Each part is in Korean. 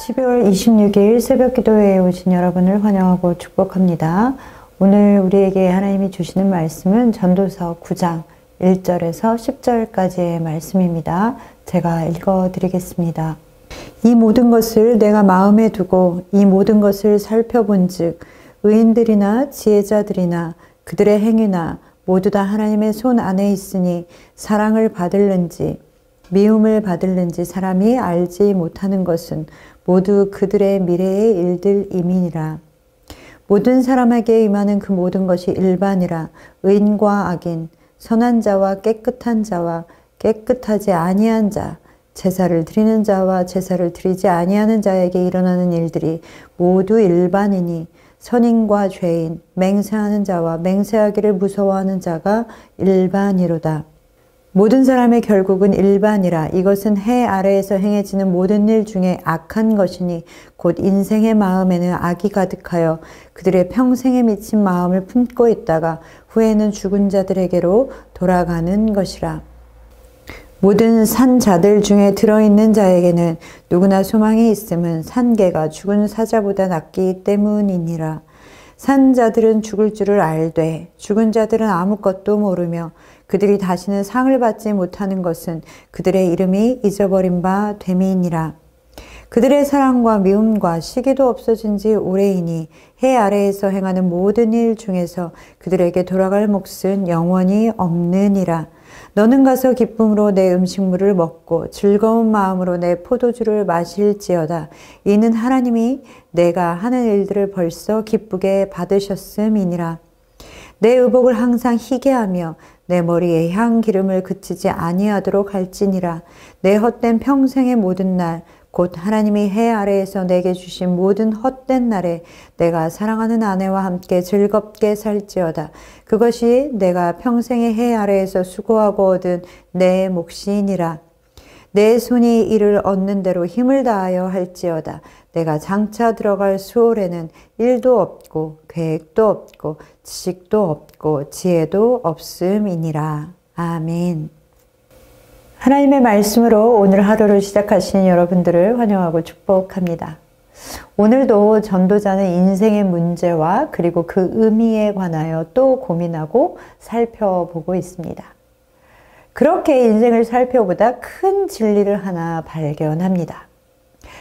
12월 26일 새벽기도회에 오신 여러분을 환영하고 축복합니다. 오늘 우리에게 하나님이 주시는 말씀은 전도서 9장 1절에서 10절까지의 말씀입니다. 제가 읽어드리겠습니다. 이 모든 것을 내가 마음에 두고 이 모든 것을 살펴본즉 의인들이나 지혜자들이나 그들의 행위나 모두 다 하나님의 손 안에 있으니 사랑을 받을는지 미움을 받을는지 사람이 알지 못하는 것은 모두 그들의 미래의 일들임이니라. 모든 사람에게 임하는 그 모든 것이 일반이라. 의인과 악인, 선한 자와 깨끗한 자와 깨끗하지 아니한 자, 제사를 드리는 자와 제사를 드리지 아니하는 자에게 일어나는 일들이 모두 일반이니 선인과 죄인, 맹세하는 자와 맹세하기를 무서워하는 자가 일반이로다. 모든 사람의 결국은 일반이라. 이것은 해 아래에서 행해지는 모든 일 중에 악한 것이니 곧 인생의 마음에는 악이 가득하여 그들의 평생에 미친 마음을 품고 있다가 후에는 죽은 자들에게로 돌아가는 것이라. 모든 산 자들 중에 들어있는 자에게는 누구나 소망이 있음은 산개가 죽은 사자보다 낫기 때문이니라. 산 자들은 죽을 줄을 알되 죽은 자들은 아무것도 모르며 그들이 다시는 상을 받지 못하는 것은 그들의 이름이 잊어버린 바 됨이니라. 그들의 사랑과 미움과 시기도 없어진 지 오래이니 해 아래에서 행하는 모든 일 중에서 그들에게 돌아갈 몫은 영원히 없느니라. 너는 가서 기쁨으로 내 음식물을 먹고 즐거운 마음으로 내 포도주를 마실지어다. 이는 하나님이 내가 하는 일들을 벌써 기쁘게 받으셨음이니라. 내 의복을 항상 희게 하며 내 머리에 향 기름을 그치지 아니하도록 할지니라. 내 헛된 평생의 모든 날 곧 하나님이 해 아래에서 내게 주신 모든 헛된 날에 내가 사랑하는 아내와 함께 즐겁게 살지어다. 그것이 내가 평생의 해 아래에서 수고하고 얻은 내 몫이니라. 내 손이 이를 얻는 대로 힘을 다하여 할지어다. 내가 장차 들어갈 수월에는 일도 없고 계획도 없고 지식도 없고 지혜도 없음이니라. 아멘. 하나님의 말씀으로 오늘 하루를 시작하신 여러분들을 환영하고 축복합니다. 오늘도 전도자는 인생의 문제와 그리고 그 의미에 관하여 또 고민하고 살펴보고 있습니다. 그렇게 인생을 살펴보다 큰 진리를 하나 발견합니다.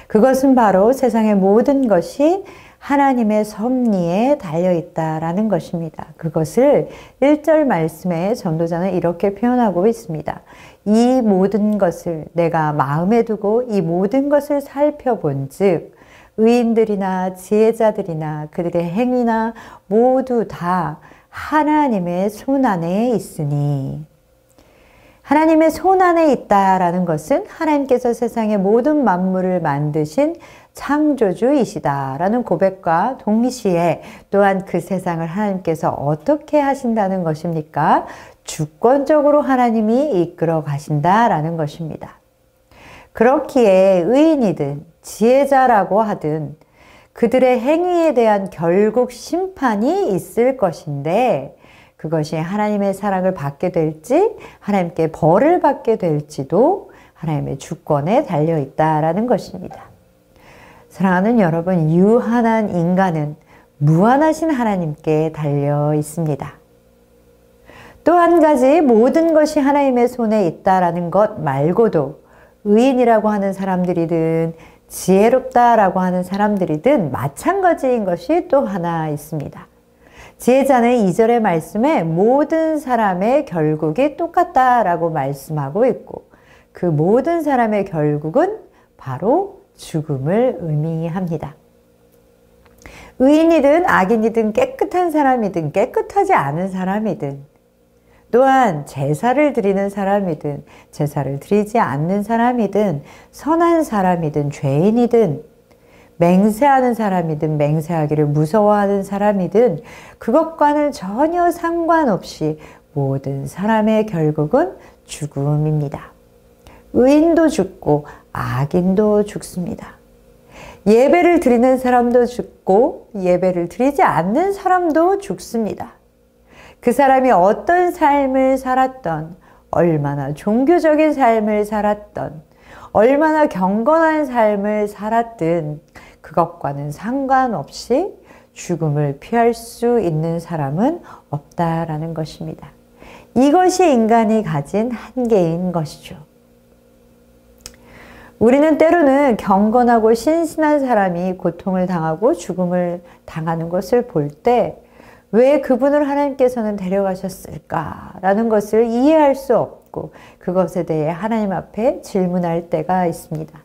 그것은 바로 세상의 모든 것이 하나님의 섭리에 달려있다라는 것입니다. 그것을 1절 말씀에 전도자는 이렇게 표현하고 있습니다. 이 모든 것을 내가 마음에 두고 이 모든 것을 살펴본 즉 의인들이나 지혜자들이나 그들의 행위나 모두 다 하나님의 손 안에 있으니 하나님의 손 안에 있다라는 것은 하나님께서 세상의 모든 만물을 만드신 창조주이시다라는 고백과 동시에 또한 그 세상을 하나님께서 어떻게 하신다는 것입니까? 주권적으로 하나님이 이끌어 가신다라는 것입니다. 그렇기에 의인이든 지혜자라고 하든 그들의 행위에 대한 결국 심판이 있을 것인데 그것이 하나님의 사랑을 받게 될지 하나님께 벌을 받게 될지도 하나님의 주권에 달려있다라는 것입니다. 사랑하는 여러분, 유한한 인간은 무한하신 하나님께 달려 있습니다. 또 한 가지 모든 것이 하나님의 손에 있다라는 것 말고도 의인이라고 하는 사람들이든 지혜롭다라고 하는 사람들이든 마찬가지인 것이 또 하나 있습니다. 지혜자는 2절의 말씀에 모든 사람의 결국이 똑같다라고 말씀하고 있고 그 모든 사람의 결국은 바로 죽음을 의미합니다. 의인이든 악인이든 깨끗한 사람이든 깨끗하지 않은 사람이든 또한 제사를 드리는 사람이든 제사를 드리지 않는 사람이든 선한 사람이든 죄인이든 맹세하는 사람이든 맹세하기를 무서워하는 사람이든 그것과는 전혀 상관없이 모든 사람의 결국은 죽음입니다. 의인도 죽고 악인도 죽습니다. 예배를 드리는 사람도 죽고 예배를 드리지 않는 사람도 죽습니다. 그 사람이 어떤 삶을 살았던 얼마나 종교적인 삶을 살았던 얼마나 경건한 삶을 살았든 그것과는 상관없이 죽음을 피할 수 있는 사람은 없다라는 것입니다. 이것이 인간이 가진 한계인 것이죠. 우리는 때로는 경건하고 신신한 사람이 고통을 당하고 죽음을 당하는 것을 볼 때 왜 그분을 하나님께서는 데려가셨을까라는 것을 이해할 수 없고 그것에 대해 하나님 앞에 질문할 때가 있습니다.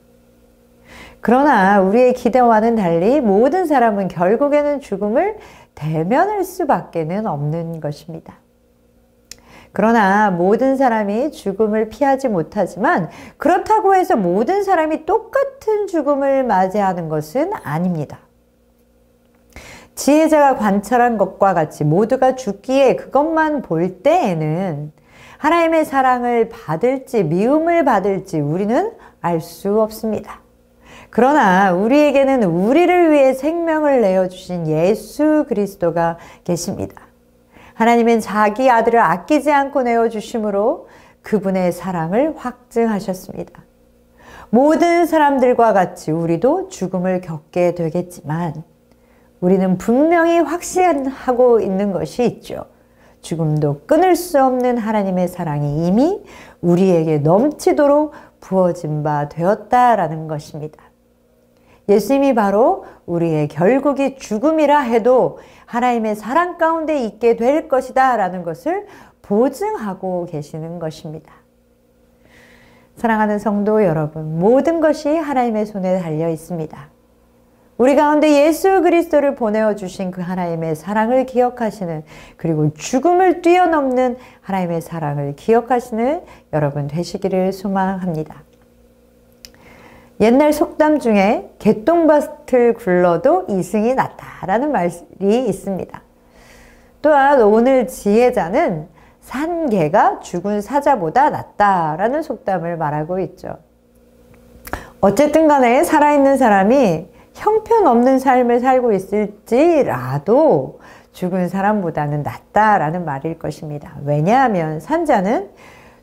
그러나 우리의 기대와는 달리 모든 사람은 결국에는 죽음을 대면할 수밖에는 없는 것입니다. 그러나 모든 사람이 죽음을 피하지 못하지만 그렇다고 해서 모든 사람이 똑같은 죽음을 맞이하는 것은 아닙니다. 지혜자가 관찰한 것과 같이 모두가 죽기에 그것만 볼 때에는 하나님의 사랑을 받을지 미움을 받을지 우리는 알 수 없습니다. 그러나 우리에게는 우리를 위해 생명을 내어주신 예수 그리스도가 계십니다. 하나님은 자기 아들을 아끼지 않고 내어주심으로 그분의 사랑을 확증하셨습니다. 모든 사람들과 같이 우리도 죽음을 겪게 되겠지만 우리는 분명히 확신하고 있는 것이 있죠. 죽음도 끊을 수 없는 하나님의 사랑이 이미 우리에게 넘치도록 부어진 바 되었다라는 것입니다. 예수님이 바로 우리의 결국이 죽음이라 해도 하나님의 사랑 가운데 있게 될 것이다 라는 것을 보증하고 계시는 것입니다. 사랑하는 성도 여러분, 모든 것이 하나님의 손에 달려 있습니다. 우리 가운데 예수 그리스도를 보내어 주신 그 하나님의 사랑을 기억하시는, 그리고 죽음을 뛰어넘는 하나님의 사랑을 기억하시는 여러분 되시기를 소망합니다. 옛날 속담 중에 개똥밭을 굴러도 이승이 낫다라는 말이 있습니다. 또한 오늘 지혜자는 산 개가 죽은 사자보다 낫다라는 속담을 말하고 있죠. 어쨌든 간에 살아있는 사람이 형편없는 삶을 살고 있을지라도 죽은 사람보다는 낫다라는 말일 것입니다. 왜냐하면 산자는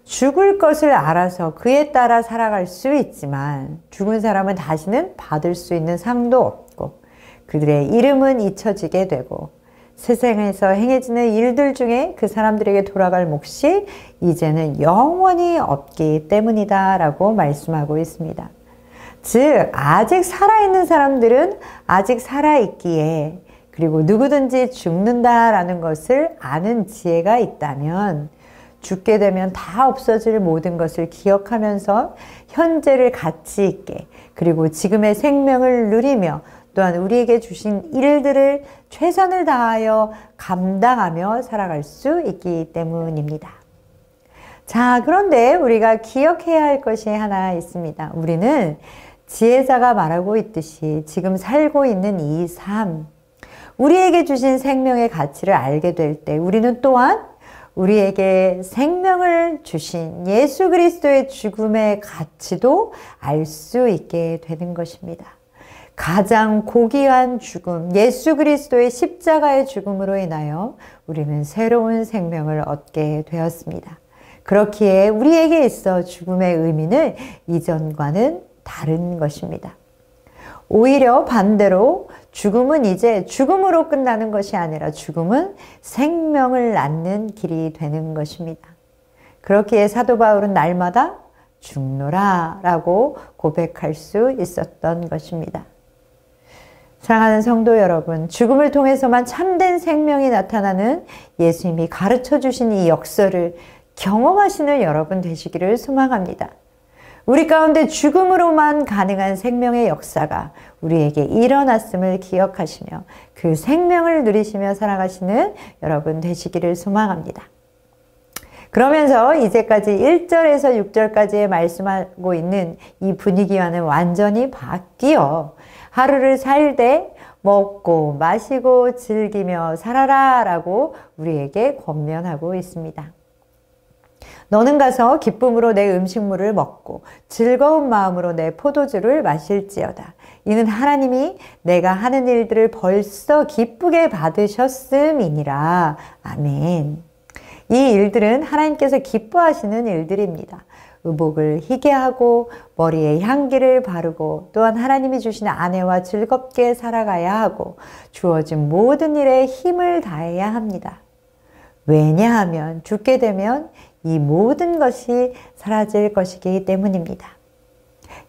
죽을 것을 알아서 그에 따라 살아갈 수 있지만 죽은 사람은 다시는 받을 수 있는 상도 없고 그들의 이름은 잊혀지게 되고 세상에서 행해지는 일들 중에 그 사람들에게 돌아갈 몫이 이제는 영원히 없기 때문이다 라고 말씀하고 있습니다. 즉 아직 살아있는 사람들은 아직 살아있기에, 그리고 누구든지 죽는다라는 것을 아는 지혜가 있다면 죽게 되면 다 없어질 모든 것을 기억하면서 현재를 가치 있게, 그리고 지금의 생명을 누리며 또한 우리에게 주신 일들을 최선을 다하여 감당하며 살아갈 수 있기 때문입니다. 자, 그런데 우리가 기억해야 할 것이 하나 있습니다. 우리는 지혜자가 말하고 있듯이 지금 살고 있는 이 삶, 우리에게 주신 생명의 가치를 알게 될 때 우리는 또한 우리에게 생명을 주신 예수 그리스도의 죽음의 가치도 알 수 있게 되는 것입니다. 가장 고귀한 죽음, 예수 그리스도의 십자가의 죽음으로 인하여 우리는 새로운 생명을 얻게 되었습니다. 그렇기에 우리에게 있어 죽음의 의미는 이전과는 다른 것입니다. 오히려 반대로 죽음은 이제 죽음으로 끝나는 것이 아니라 죽음은 생명을 낳는 길이 되는 것입니다. 그렇기에 사도 바울은 날마다 죽노라 라고 고백할 수 있었던 것입니다. 사랑하는 성도 여러분, 죽음을 통해서만 참된 생명이 나타나는 예수님이 가르쳐 주신 이 역사를 경험하시는 여러분 되시기를 소망합니다. 우리 가운데 죽음으로만 가능한 생명의 역사가 우리에게 일어났음을 기억하시며 그 생명을 누리시며 살아가시는 여러분 되시기를 소망합니다. 그러면서 이제까지 1절에서 6절까지 말씀하고 있는 이 분위기와는 완전히 바뀌어 하루를 살되 먹고 마시고 즐기며 살아라 라고 우리에게 권면하고 있습니다. 너는 가서 기쁨으로 내 음식물을 먹고 즐거운 마음으로 내 포도주를 마실지어다. 이는 하나님이 내가 하는 일들을 벌써 기쁘게 받으셨음이니라. 아멘. 이 일들은 하나님께서 기뻐하시는 일들입니다. 의복을 희게 하고 머리에 향기를 바르고 또한 하나님이 주신 아내와 즐겁게 살아가야 하고 주어진 모든 일에 힘을 다해야 합니다. 왜냐하면 죽게 되면 이 모든 것이 사라질 것이기 때문입니다.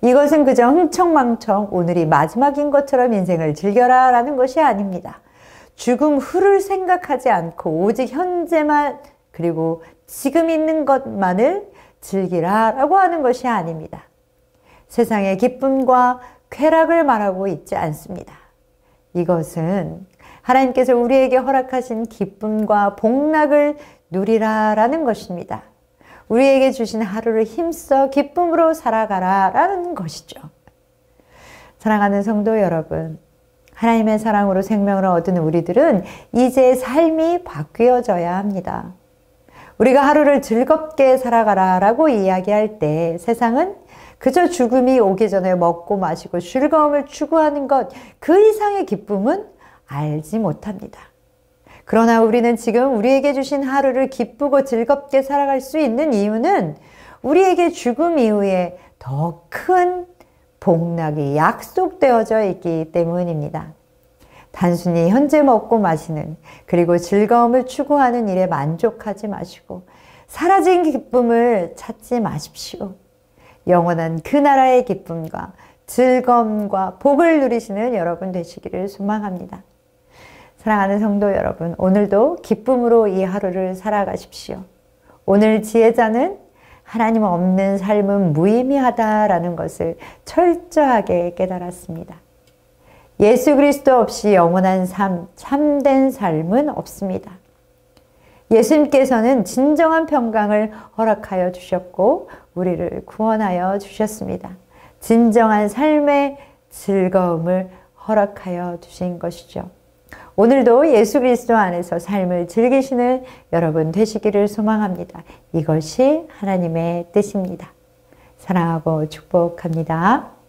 이것은 그저 흥청망청 오늘이 마지막인 것처럼 인생을 즐겨라 라는 것이 아닙니다. 죽음 후를 생각하지 않고 오직 현재만 그리고 지금 있는 것만을 즐기라 라고 하는 것이 아닙니다. 세상의 기쁨과 쾌락을 말하고 있지 않습니다. 이것은 하나님께서 우리에게 허락하신 기쁨과 복락을 누리라 라는 것입니다. 우리에게 주신 하루를 힘써 기쁨으로 살아가라 라는 것이죠. 사랑하는 성도 여러분, 하나님의 사랑으로 생명을 얻은 우리들은 이제 삶이 바뀌어져야 합니다. 우리가 하루를 즐겁게 살아가라 라고 이야기할 때 세상은 그저 죽음이 오기 전에 먹고 마시고 즐거움을 추구하는 것, 그 이상의 기쁨은 알지 못합니다. 그러나 우리는 지금 우리에게 주신 하루를 기쁘고 즐겁게 살아갈 수 있는 이유는 우리에게 죽음 이후에 더 큰 복락이 약속되어져 있기 때문입니다. 단순히 현재 먹고 마시는 그리고 즐거움을 추구하는 일에 만족하지 마시고 사라진 기쁨을 찾지 마십시오. 영원한 그 나라의 기쁨과 즐거움과 복을 누리시는 여러분 되시기를 소망합니다. 사랑하는 성도 여러분, 오늘도 기쁨으로 이 하루를 살아가십시오. 오늘 지혜자는 하나님 없는 삶은 무의미하다라는 것을 철저하게 깨달았습니다. 예수 그리스도 없이 영원한 삶, 참된 삶은 없습니다. 예수님께서는 진정한 평강을 허락하여 주셨고 우리를 구원하여 주셨습니다. 진정한 삶의 즐거움을 허락하여 주신 것이죠. 오늘도 예수 그리스도 안에서 삶을 즐기시는 여러분 되시기를 소망합니다. 이것이 하나님의 뜻입니다. 사랑하고 축복합니다.